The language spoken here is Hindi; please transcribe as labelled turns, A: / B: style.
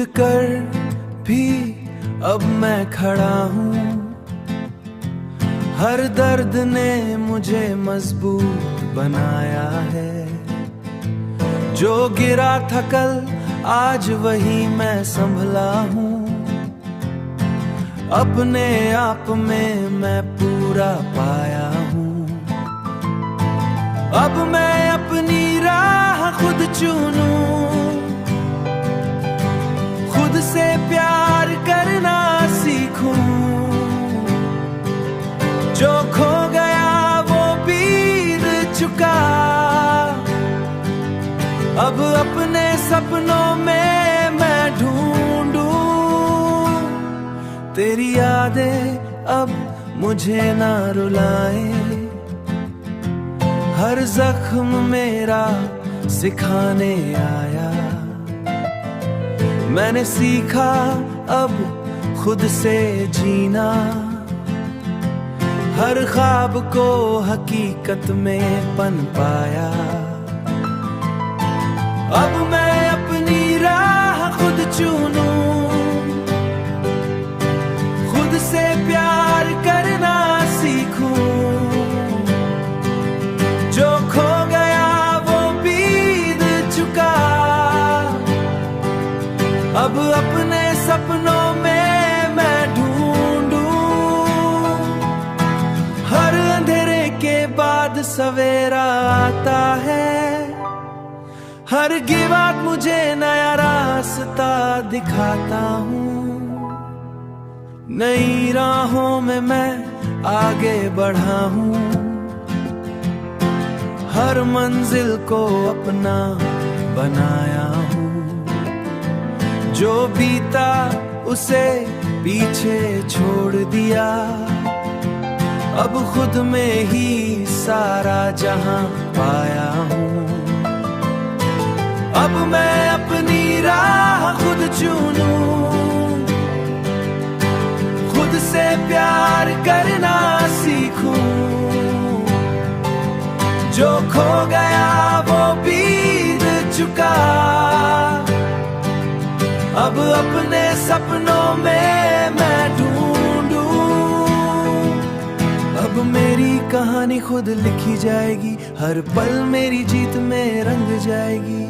A: कर भी अब मैं खड़ा हूँ। हर दर्द ने मुझे मजबूत बनाया है। जो गिरा था कल आज वही मैं संभला हूँ। अपने आप में मैं पूरा पाया हूँ। अब मैं अपनी राह खुद चुनूं, खुद से प्यार करना सीखूं। जो खो गया वो बीत चुका, अब अपने सपनों में मैं ढूंढूं। तेरी यादें अब मुझे ना रुलाए, हर जख्म मेरा सिखाने आया। मैंने सीखा अब खुद से जीना, हर ख्वाब को हकीकत में पन पाया। अब मैं अपनी राह खुद चुनूं, खुद से प्यार करना सीखूं। जो खो गया वो बीत चुका, अब अपने सपनों में मैं ढूंढूं। हर अंधेरे के बाद सवेरा आता है, हर गिरावट मुझे नया रास्ता दिखाता हूँ। नई राहों में मैं आगे बढ़ा हूँ, हर मंजिल को अपना बनाया हूँ। जो बीता उसे पीछे छोड़ दिया, अब खुद में ही सारा जहां पाया हूँ। अब मैं अपनी राह खुद चुनूं, खुद से प्यार करना सीखूं। जो खो गया वो बीत चुका, अब अपने सपनों में मैं ढूंढूं। अब मेरी कहानी खुद लिखी जाएगी, हर पल मेरी जीत में रंग जाएगी।